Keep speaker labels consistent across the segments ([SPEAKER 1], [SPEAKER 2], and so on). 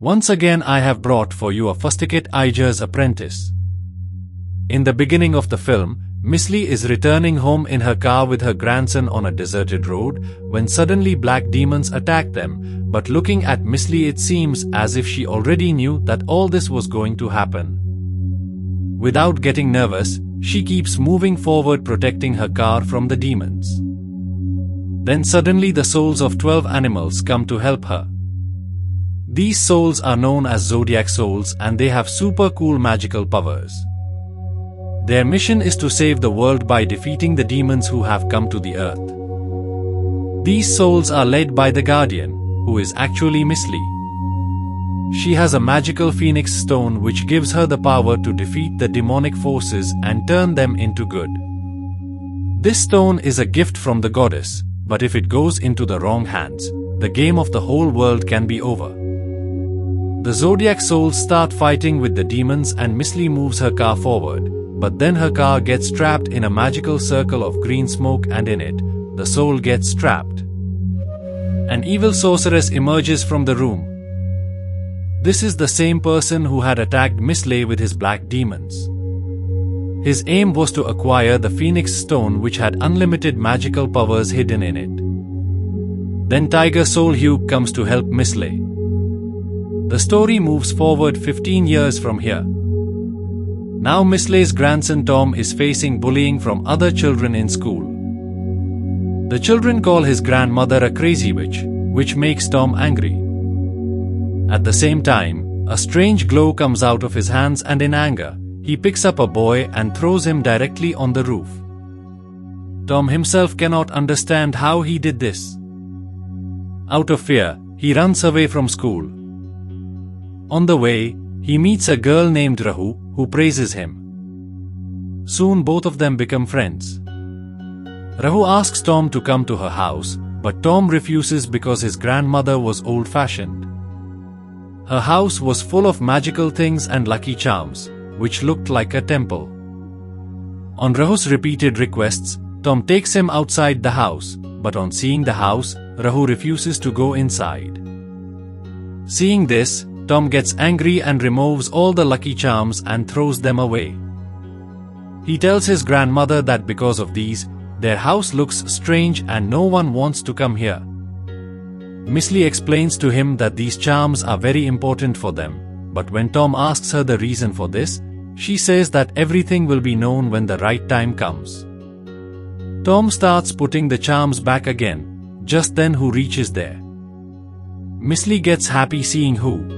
[SPEAKER 1] Once again I have brought for you a Fusticate Iger's apprentice. In the beginning of the film, Miss Lee is returning home in her car with her grandson on a deserted road when suddenly black demons attack them, but looking at Miss Lee it seems as if she already knew that all this was going to happen. Without getting nervous, she keeps moving forward protecting her car from the demons. Then suddenly the souls of 12 animals come to help her. These souls are known as Zodiac souls and they have super cool magical powers. Their mission is to save the world by defeating the demons who have come to the earth. These souls are led by the Guardian, who is actually Miss Lee. She has a magical phoenix stone which gives her the power to defeat the demonic forces and turn them into good. This stone is a gift from the goddess, but if it goes into the wrong hands, the game of the whole world can be over. The Zodiac souls start fighting with the demons and Miss Lee moves her car forward, but then her car gets trapped in a magical circle of green smoke and in it, the soul gets trapped. An evil sorceress emerges from the room. This is the same person who had attacked Miss Lee with his black demons. His aim was to acquire the Phoenix Stone which had unlimited magical powers hidden in it. Then Tiger Soul Hugh comes to help Miss Lee. The story moves forward 15 years from here. Now Miss Lee's grandson Tom is facing bullying from other children in school. The children call his grandmother a crazy witch, which makes Tom angry. At the same time, a strange glow comes out of his hands and in anger, he picks up a boy and throws him directly on the roof. Tom himself cannot understand how he did this. Out of fear, he runs away from school. On the way, he meets a girl named Rahu, who praises him. Soon both of them become friends. Rahu asks Tom to come to her house, but Tom refuses because his grandmother was old-fashioned. Her house was full of magical things and lucky charms, which looked like a temple. On Rahu's repeated requests, Tom takes him outside the house, but on seeing the house, Rahu refuses to go inside. Seeing this, Tom gets angry and removes all the lucky charms and throws them away. He tells his grandmother that because of these, their house looks strange and no one wants to come here. Miss Lee explains to him that these charms are very important for them, but when Tom asks her the reason for this, she says that everything will be known when the right time comes. Tom starts putting the charms back again, just then Who reaches there. Miss Lee gets happy seeing Who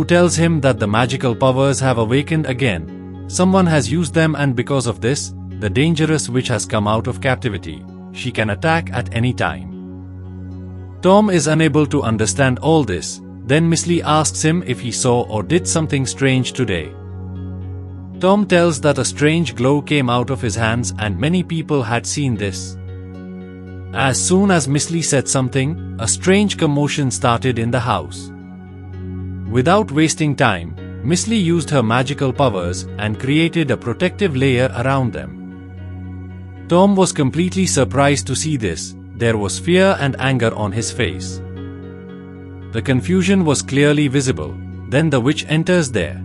[SPEAKER 1] tells him that the magical powers have awakened again. Someone has used them and because of this, the dangerous witch has come out of captivity. She can attack at any time. Tom is unable to understand all this. Then Miss Lee asks him if he saw or did something strange today. Tom tells that a strange glow came out of his hands and many people had seen this. As soon as Miss Lee said something, a strange commotion started in the house. Without wasting time, Miss Lee used her magical powers and created a protective layer around them. Tom was completely surprised to see this. There was fear and anger on his face. The confusion was clearly visible. Then the witch enters there.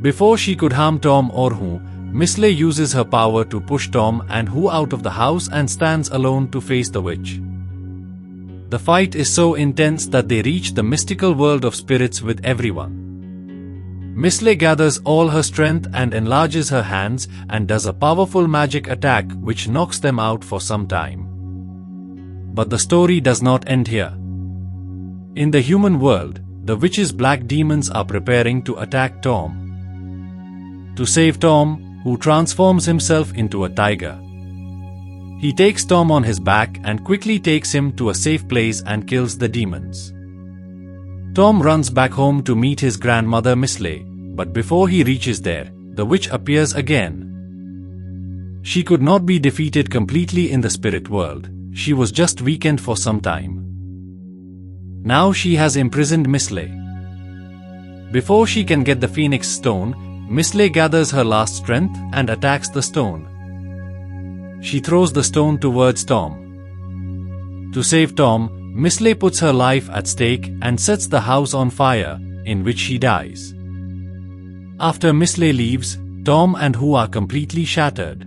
[SPEAKER 1] Before she could harm Tom or Who, Miss Lee uses her power to push Tom and Who out of the house and stands alone to face the witch. The fight is so intense that they reach the mystical world of spirits with everyone. Miss Lee gathers all her strength and enlarges her hands and does a powerful magic attack which knocks them out for some time. But the story does not end here. In the human world, the witch's black demons are preparing to attack Tom. To save Tom, Who transforms himself into a tiger. He takes Tom on his back and quickly takes him to a safe place and kills the demons. Tom runs back home to meet his grandmother Miss Lee, but before he reaches there, the witch appears again. She could not be defeated completely in the spirit world. She was just weakened for some time. Now she has imprisoned Miss Lee. Before she can get the Phoenix Stone, Miss Lee gathers her last strength and attacks the stone. She throws the stone towards Tom. To save Tom, Misley puts her life at stake and sets the house on fire, in which she dies. After Misley leaves, Tom and Who are completely shattered.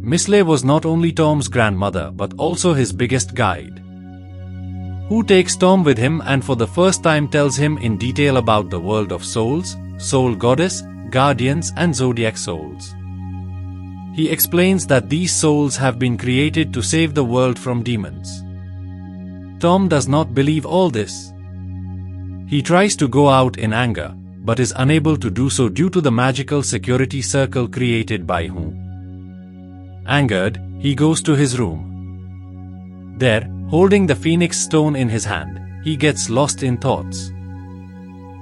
[SPEAKER 1] Misley was not only Tom's grandmother but also his biggest guide. Who takes Tom with him and for the first time tells him in detail about the world of souls, soul goddess, guardians and zodiac souls. He explains that these souls have been created to save the world from demons. Tom does not believe all this. He tries to go out in anger, but is unable to do so due to the magical security circle created by Who. Angered, he goes to his room. There, holding the phoenix stone in his hand, he gets lost in thoughts.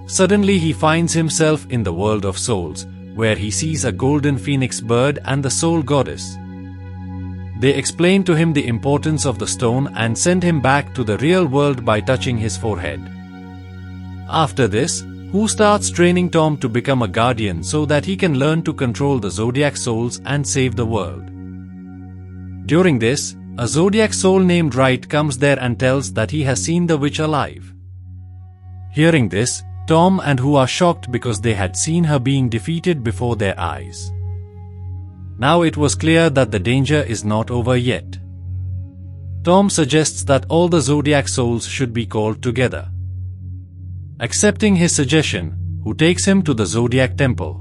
[SPEAKER 1] Suddenly he finds himself in the world of souls, where he sees a golden phoenix bird and the soul goddess. They explain to him the importance of the stone and send him back to the real world by touching his forehead. After this, Who starts training Tom to become a guardian so that he can learn to control the zodiac souls and save the world. During this, a zodiac soul named Wright comes there and tells that he has seen the witch alive. Hearing this, Tom and Who are shocked because they had seen her being defeated before their eyes. Now it was clear that the danger is not over yet. Tom suggests that all the zodiac souls should be called together. Accepting his suggestion, Who takes him to the zodiac temple.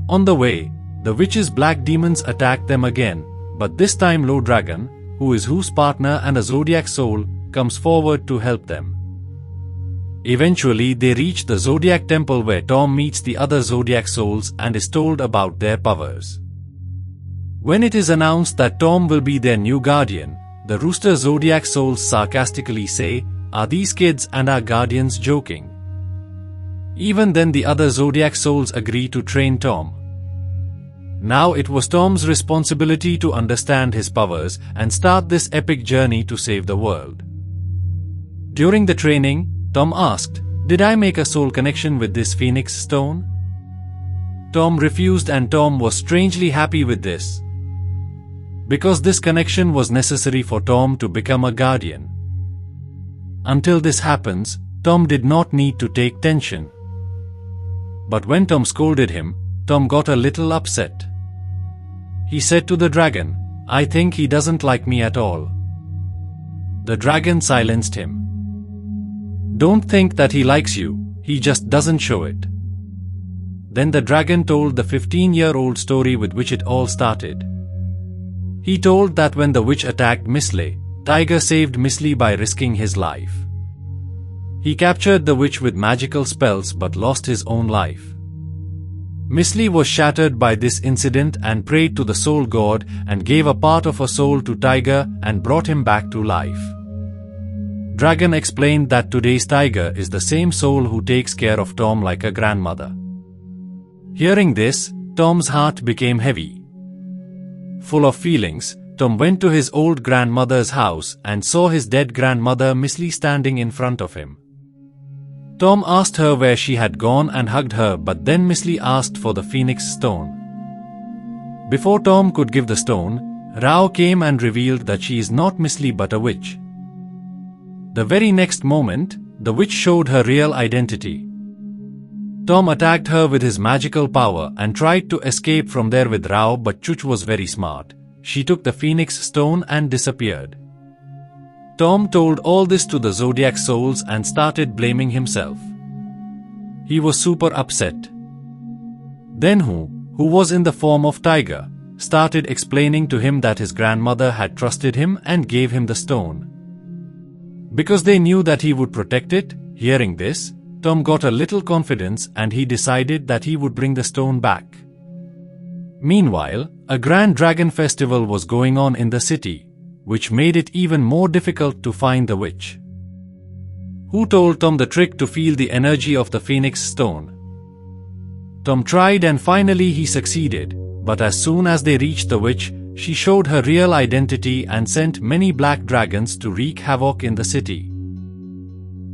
[SPEAKER 1] On the way, the witch's black demons attack them again, but this time Low Dragon, who is Who's partner and a zodiac soul, comes forward to help them. Eventually they reach the zodiac temple where Tom meets the other zodiac souls and is told about their powers. When it is announced that Tom will be their new guardian, the rooster zodiac souls sarcastically say, "Are these kids and our guardians joking?" Even then the other zodiac souls agree to train Tom. Now it was Tom's responsibility to understand his powers and start this epic journey to save the world. During the training, Tom asked, "Did I make a soul connection with this phoenix stone?" Tom refused and Tom was strangely happy with this, because this connection was necessary for Tom to become a guardian. Until this happens, Tom did not need to take tension. But when Tom scolded him, Tom got a little upset. He said to the dragon, "I think he doesn't like me at all." The dragon silenced him. "Don't think that he likes you, he just doesn't show it." Then the dragon told the 15-year-old story with which it all started. He told that when the witch attacked Misley, Tiger saved Misley by risking his life. He captured the witch with magical spells but lost his own life. Misley was shattered by this incident and prayed to the soul god and gave a part of her soul to Tiger and brought him back to life. Dragon explained that today's Tiger is the same soul who takes care of Tom like a grandmother. Hearing this, Tom's heart became heavy. Full of feelings, Tom went to his old grandmother's house and saw his dead grandmother Misley standing in front of him. Tom asked her where she had gone and hugged her, but then Misley asked for the phoenix stone. Before Tom could give the stone, Rao came and revealed that she is not Misley but a witch. The very next moment, the witch showed her real identity. Tom attacked her with his magical power and tried to escape from there with Rao, but Chuch was very smart. She took the phoenix stone and disappeared. Tom told all this to the zodiac souls and started blaming himself. He was super upset. Then who was in the form of Tiger, started explaining to him that his grandmother had trusted him and gave him the stone, because they knew that he would protect it. Hearing this, Tom got a little confidence and he decided that he would bring the stone back. Meanwhile, a grand dragon festival was going on in the city, which made it even more difficult to find the witch. Who told Tom the trick to feel the energy of the phoenix stone. Tom tried and finally he succeeded, but as soon as they reached the witch, she showed her real identity and sent many black dragons to wreak havoc in the city.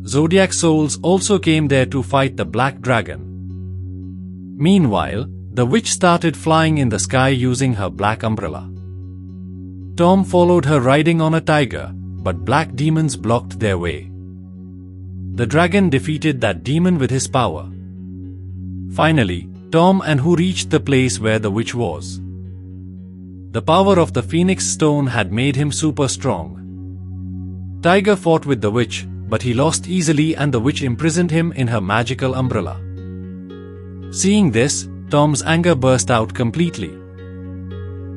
[SPEAKER 1] Zodiac souls also came there to fight the black dragon. Meanwhile, the witch started flying in the sky using her black umbrella. Tom followed her riding on a tiger, but black demons blocked their way. The dragon defeated that demon with his power. Finally, Tom and Who reached the place where the witch was. The power of the Phoenix Stone had made him super strong. Tiger fought with the witch, but he lost easily and the witch imprisoned him in her magical umbrella. Seeing this, Tom's anger burst out completely.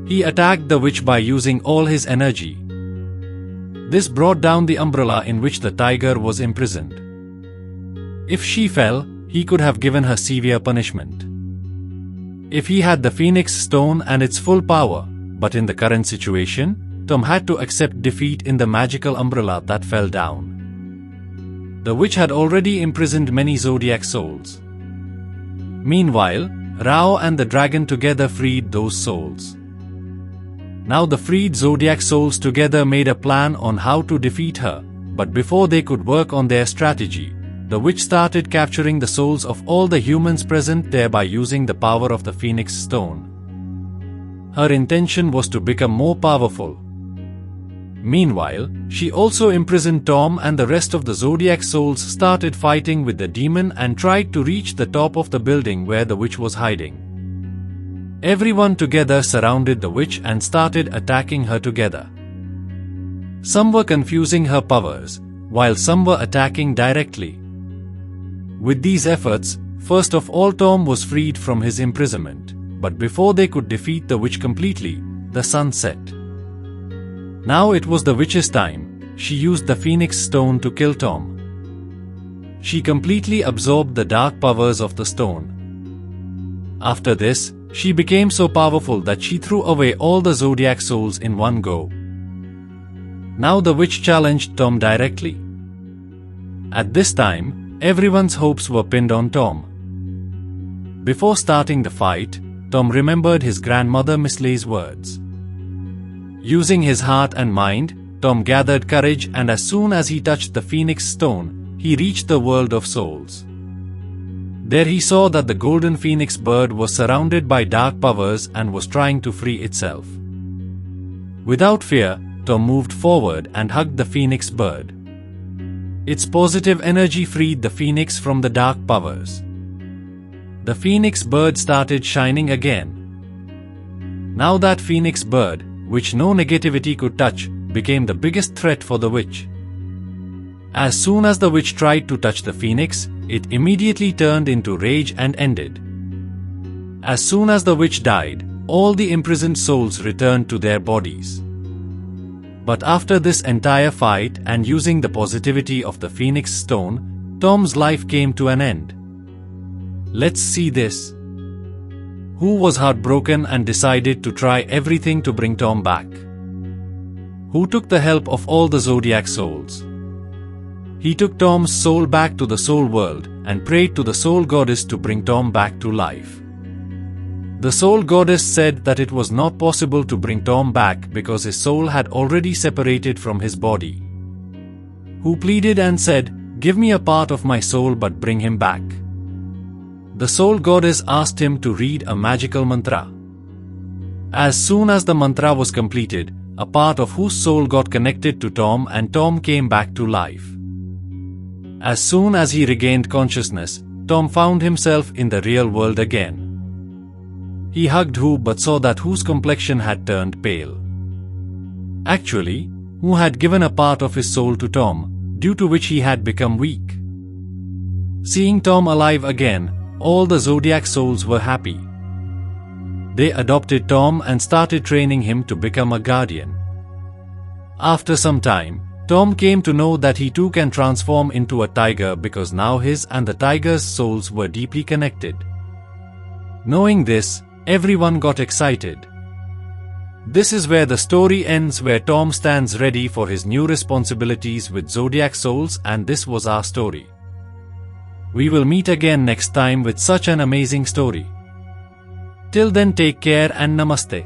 [SPEAKER 1] He attacked the witch by using all his energy. This brought down the umbrella in which the tiger was imprisoned. If she fell, he could have given her severe punishment. If he had the Phoenix Stone and its full power, but in the current situation, Tom had to accept defeat in the magical umbrella that fell down. The witch had already imprisoned many zodiac souls. Meanwhile, Rao and the dragon together freed those souls. Now the freed zodiac souls together made a plan on how to defeat her, but before they could work on their strategy, the witch started capturing the souls of all the humans present there by using the power of the Phoenix Stone. Her intention was to become more powerful. Meanwhile, she also imprisoned Tom, and the rest of the zodiac souls started fighting with the demon and tried to reach the top of the building where the witch was hiding. Everyone together surrounded the witch and started attacking her together. Some were confusing her powers, while some were attacking directly. With these efforts, first of all Tom was freed from his imprisonment, but before they could defeat the witch completely, the sun set. Now it was the witch's time. She used the Phoenix Stone to kill Tom. She completely absorbed the dark powers of the stone. After this, she became so powerful that she threw away all the zodiac souls in one go. Now the witch challenged Tom directly. At this time, everyone's hopes were pinned on Tom. Before starting the fight, Tom remembered his grandmother Miss Lay's words. Using his heart and mind, Tom gathered courage, and as soon as he touched the Phoenix Stone, he reached the world of souls. There he saw that the golden phoenix bird was surrounded by dark powers and was trying to free itself. Without fear, Tom moved forward and hugged the phoenix bird. Its positive energy freed the phoenix from the dark powers. The phoenix bird started shining again. Now that phoenix bird, which no negativity could touch, became the biggest threat for the witch. As soon as the witch tried to touch the phoenix, it immediately turned into rage and ended. As soon as the witch died, all the imprisoned souls returned to their bodies. But after this entire fight and using the positivity of the Phoenix Stone, Tom's life came to an end. Let's see this. Who was heartbroken and decided to try everything to bring Tom back? Who took the help of all the zodiac souls? He took Tom's soul back to the soul world and prayed to the soul goddess to bring Tom back to life. The soul goddess said that it was not possible to bring Tom back because his soul had already separated from his body. Who pleaded and said, "Give me a part of my soul but bring him back." The soul goddess asked him to read a magical mantra. As soon as the mantra was completed, a part of whose soul got connected to Tom and Tom came back to life. As soon as he regained consciousness, Tom found himself in the real world again. He hugged Who but saw that Who's complexion had turned pale. Actually, Who had given a part of his soul to Tom, due to which he had become weak. Seeing Tom alive again, all the zodiac souls were happy. They adopted Tom and started training him to become a guardian. After some time, Tom came to know that he too can transform into a tiger because now his and the tiger's souls were deeply connected. Knowing this, everyone got excited. This is where the story ends, where Tom stands ready for his new responsibilities with zodiac souls, and this was our story. We will meet again next time with such an amazing story. Till then, take care and namaste.